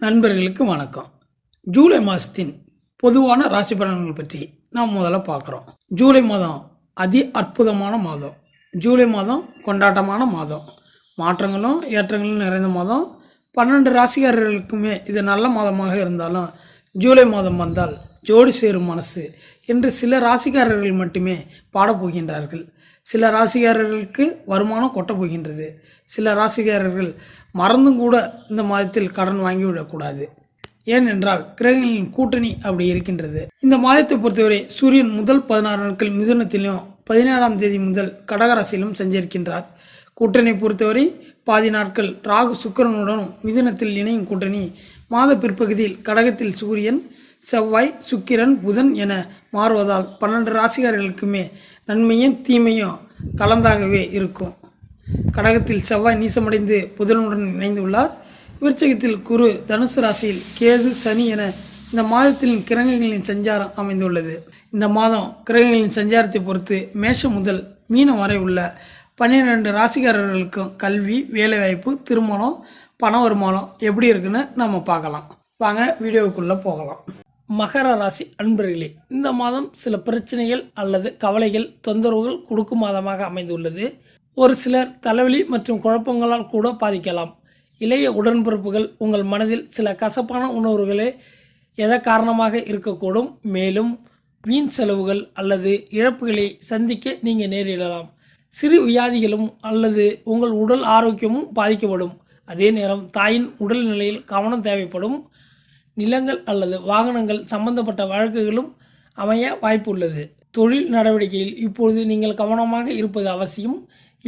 நண்பர்களுக்கு வணக்கம். ஜூலை மாதத்தின் பொதுவான ராசி பலன்கள் பற்றி நாம் முதல்ல பார்க்குறோம். ஜூலை மாதம் அற்புதமான மாதம். ஜூலை மாதம் கொண்டாட்டமான மாதம். மாற்றங்களும் ஏற்றங்களும் நிறைந்த மாதம். 12 ராசிக்காரர்களுக்குமே இது நல்ல மாதமாக இருந்தாலும் ஜூலை மாதம் வந்தால் ஜோடி சேரும் மனசு என்று சில ராசிக்காரர்கள் மட்டுமே பாடப்போகின்றார்கள். சில ராசிக்காரர்களுக்கு வருமானம் கொட்ட போகின்றது. சில ராசிக்காரர்கள் மறந்தும் கூட இந்த மாதத்தில் கடன் வாங்கிவிடக்கூடாது. ஏனென்றால் கிரகங்களின் கூட்டணி அப்படி இருக்கின்றது. இந்த மாதத்தை பொறுத்தவரை சூரியன் முதல் 16 நாட்கள் மிதுனத்திலும் 17ஆம் தேதி முதல் கடகராசியிலும் சஞ்சரிக்கின்றார். கூட்டணி பொறுத்தவரை பாதி நாட்கள் ராகு சுக்கிரனுடனும் மிதுனத்தில் இணையும் கூட்டணி மாத பிற்பகுதியில் கடகத்தில் சூரியன், செவ்வாய், சுக்கிரன், புதன் என மாறுவதால் 12 ராசிக்காரர்களுக்குமே நன்மையும் தீமையும் கலந்தாகவே இருக்கும். கடகத்தில் செவ்வாய் நீசமடைந்து புதனுடன் இணைந்துள்ளார். விருச்சிகத்தில் குரு, தனுசு ராசியில் கேது, சனி என இந்த மாதத்தில் கிரகங்களின் சஞ்சாரம் அமைந்துள்ளது. இந்த மாதம் கிரகங்களின் சஞ்சாரத்தை பொறுத்து மேஷம் முதல் மீனம் வரை உள்ள 12 ராசிக்காரர்களுக்கும் கல்வி, வேலைவாய்ப்பு, திருமணம், பண வருமானம் எப்படி இருக்குன்னு நம்ம பார்க்கலாம். வாங்க வீடியோவுக்குள்ளே போகலாம். மகர ராசி அன்பர்களே, இந்த மாதம் சில பிரச்சனைகள் அல்லது கவலைகள், தொந்தரவுகள் கொடுக்கும் மாதமாக அமைந்துள்ளது. ஒரு சிலர் தலைவலி மற்றும் குழப்பங்களால் கூட பாதிக்கலாம். இளைய உடன்பிறப்புகள் உங்கள் மனதில் சில கசப்பான உணர்வுகளை எழ காரணமாக இருக்கக்கூடும். மேலும் வீண் செலவுகள் அல்லது இழப்புகளை சந்திக்க நீங்கள் நேரிடலாம். சிறு வியாதிகளும் அல்லது உங்கள் உடல் ஆரோக்கியமும் பாதிக்கப்படும். அதே நேரம் தாயின் உடல் நிலையில் கவனம் தேவைப்படும். நிலங்கள் அல்லது வாகனங்கள் சம்பந்தப்பட்ட வழக்குகளும் அமைய வாய்ப்பு உள்ளது. தொழில் நடவடிக்கையில் இப்பொழுது நீங்கள் கவனமாக இருப்பது அவசியம்.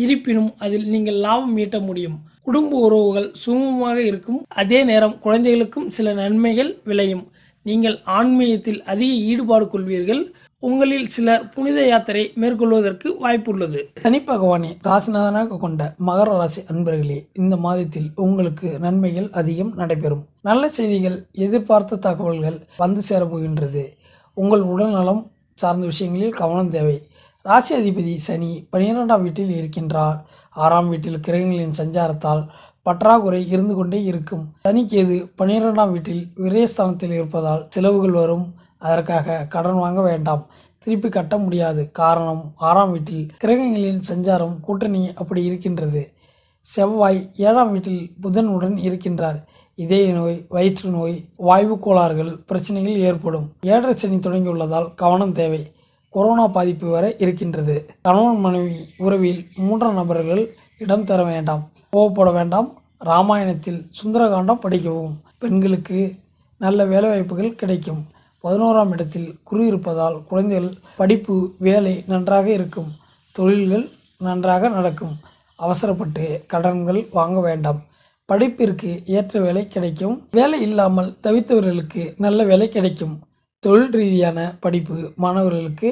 இருப்பினும் அதில் நீங்கள் லாபம் ஈட்ட முடியும். குடும்ப உறவுகள் சுமூகமாக இருக்கும். அதே நேரம் குழந்தைகளுக்கும் சில நன்மைகள் விளையும். நீங்கள் ஆன்மீகத்தில் அதிக ஈடுபாடு கொள்வீர்கள். உங்களில் சிலர் புனித யாத்திரை மேற்கொள்வதற்கு வாய்ப்புள்ளது. சனி பகவானை ராசிநாதனாக கொண்ட மகர ராசி அன்பர்களே, இந்த மாதத்தில் உங்களுக்கு நன்மைகள் அதிகம் நடைபெறும். நல்ல செய்திகள், எதிர்பார்த்த தகவல்கள் வந்து சேரப்போகின்றது. உங்கள் உடல்நலம் சார்ந்த விஷயங்களில் கவனம் தேவை. ராசி அதிபதி சனி 12ஆம் வீட்டில் இருக்கின்றார். 6ஆம் வீட்டில் கிரகங்களின் சஞ்சாரத்தால் பற்றாக்குறை இருந்து கொண்டே இருக்கும். சனிக்கேது 12ஆம் வீட்டில் விரயஸ்தானத்தில் இருப்பதால் செலவுகள் வரும். அதற்காக கடன் வாங்க வேண்டாம், திருப்பி கட்ட முடியாது. காரணம், 6ஆம் வீட்டில் கிரகங்களின் சஞ்சாரம் கூட்டணி அப்படி இருக்கின்றது. செவ்வாய் 7ஆம் வீட்டில் புதனுடன் இருக்கின்றார். இதய நோய், வயிற்று நோய், வாய்வு கோளாறுகள் பிரச்சனைகள் ஏற்படும். 7.5 சனி தொடங்கியுள்ளதால் கவனம் தேவை. கொரோனா பாதிப்பு வரை இருக்கின்றது. கணவன் மனைவி உறவில் 3ஆம் நபர்கள் இடம் தர வேண்டாம், கோவப்பட வேண்டாம். ராமாயணத்தில் சுந்தரகாண்டம் படிக்கவும். பெண்களுக்கு நல்ல வேலைவாய்ப்புகள் கிடைக்கும். 11ஆம் இடத்தில் குரு இருப்பதால் குழந்தைகள் படிப்பு, வேலை நன்றாக இருக்கும். தொழில்கள் நன்றாக நடக்கும். அவசரப்பட்டு கடன்கள் வாங்க வேண்டாம். படிப்பிற்கு ஏற்ற வேலை கிடைக்கும். வேலை இல்லாமல் தவித்தவர்களுக்கு நல்ல வேலை கிடைக்கும். தொழில் ரீதியான படிப்பு மாணவர்களுக்கு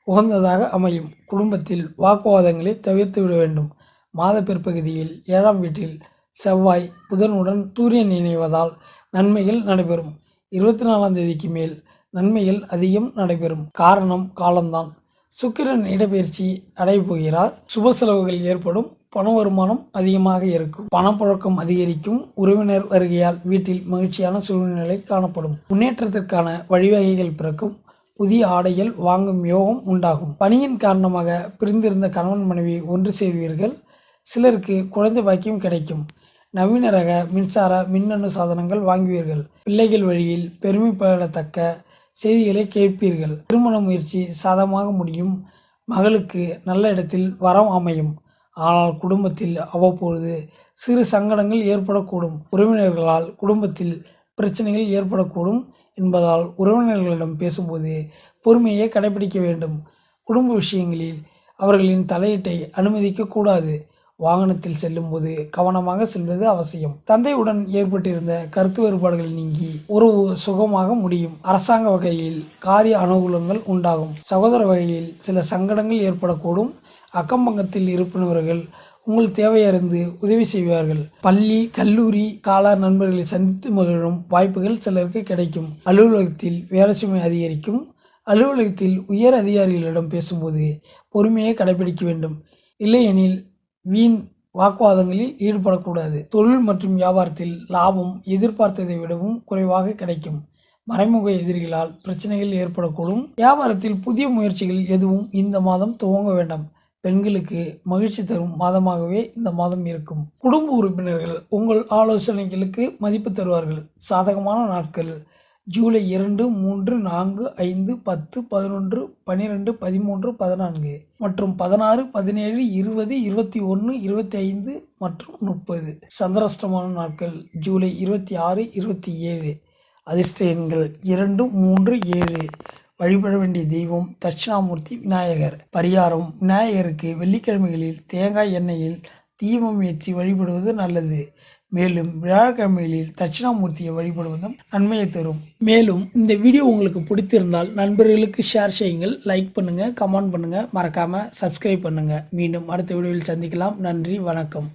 உகந்ததாக அமையும். குடும்பத்தில் வாக்குவாதங்களை தவிர்த்து விட வேண்டும். மாத பிற்பகுதியில் 7ஆம் வீட்டில் செவ்வாய் புதனுடன் சூரியன் இணைவதால் நன்மைகள் நடைபெறும். 24ஆம் தேதிக்கு மேல் நன்மைகள் அதிகம் நடைபெறும். காரணம் காலம்தான். சுக்கிரன் இடப்பெயர்ச்சி அடைய போகிறார். சுப செலவுகள் ஏற்படும். பண வருமானம் அதிகமாக இருக்கும். பணப்புழக்கம் அதிகரிக்கும். உறவினர் வருகையால் வீட்டில் மகிழ்ச்சியான சூழ்நிலை காணப்படும். முன்னேற்றத்திற்கான வழிவகைகள் பிறக்கும். புதிய ஆடைகள் வாங்கும் யோகம் உண்டாகும். பணியின் காரணமாக பிரிந்திருந்த கணவன் மனைவி ஒன்று சேர்வீர்கள். சிலருக்கு குழந்தை பாக்கியம் கிடைக்கும். நவீன ரக மின்சார மின்னணு சாதனங்கள் வாங்குவீர்கள். பிள்ளைகள் வழியில் பெருமைப்படத்தக்க செய்திகளை கேட்பீர்கள். திருமண முயற்சி சாதகமாக முடியும். மகளுக்கு நல்ல இடத்தில் வரம் அமையும். ஆனால் குடும்பத்தில் அவ்வப்பொழுது சிறு சங்கடங்கள் ஏற்படக்கூடும். உறவினர்களால் குடும்பத்தில் பிரச்சனைகள் ஏற்படக்கூடும் என்பதால் உறவினர்களிடம் பேசும்போது பொறுமையை கடைபிடிக்க வேண்டும். குடும்ப விஷயங்களில் அவர்களின் தலையீட்டை அனுமதிக்கக்கூடாது. வாகனத்தில் செல்லும்போது கவனமாக செல்வது அவசியம். தந்தையுடன் ஏற்பட்டிருந்த கருத்து வேறுபாடுகள் நீங்கி உறவு சுகமாக முடியும். அரசாங்க வகையில் காரிய அனுகூலங்கள் உண்டாகும். சகோதர வகையில் சில சங்கடங்கள் ஏற்படக்கூடும். அக்கம்பக்கத்தில் இருப்பவர்கள் உங்கள் தேவையறிந்து உதவி செய்வார்கள். பள்ளி, கல்லூரி கால நண்பர்களை சந்தித்து மகிழும் வாய்ப்புகள் சிலருக்கு கிடைக்கும். அலுவலகத்தில் வேலை சுமை அதிகரிக்கும். அலுவலகத்தில் உயர் அதிகாரிகளிடம் பேசும்போது பொறுமையை கடைபிடிக்க வேண்டும். இல்லையெனில் வீண் வாக்குவாதங்களில் ஈடுபடக்கூடாது. தொழில் மற்றும் வியாபாரத்தில் லாபம் எதிர்பார்த்ததை விடவும் குறைவாக கிடைக்கும். மறைமுக எதிரிகளால் பிரச்சனைகள் ஏற்படக்கூடும். வியாபாரத்தில் புதிய முயற்சிகள் எதுவும் இந்த மாதம் துவங்க வேண்டாம். பெண்களுக்கு மகிழ்ச்சி தரும் மாதமாகவே இந்த மாதம் இருக்கும். குடும்ப உறுப்பினர்கள் உங்கள் ஆலோசனைகளுக்கு மதிப்பு தருவார்கள். சாதகமான நாட்கள் ஜூலை 2, 3, 4, 5, 10, 11, 12, 13, 14 மற்றும் 16, 17, 20, 21, 25 மற்றும் 30. சந்திராஷ்டமமான நாட்கள் ஜூலை 26, 27. அதிர்ஷ்ட எண்கள் 2, 3, 7. வழிபட வேண்டிய தெய்வம் தட்சிணாமூர்த்தி விநாயகர். பரிகாரம்: விநாயகருக்கு வெள்ளிக்கிழமைகளில் தேங்காய் எண்ணெயில் தீபம் ஏற்றி வழிபடுவது நல்லது. மேலும் வியாழக்கிழமைகளில் தட்சிணாமூர்த்தியை வழிபடுவதும் நன்மையை தரும். மேலும் இந்த வீடியோ உங்களுக்கு பிடித்திருந்தால் நண்பர்களுக்கு ஷேர் செய்யுங்கள், லைக் பண்ணுங்கள், கமெண்ட் பண்ணுங்கள், மறக்காமல் சப்ஸ்கிரைப் பண்ணுங்கள். மீண்டும் அடுத்த வீடியோவில் சந்திக்கலாம். நன்றி, வணக்கம்.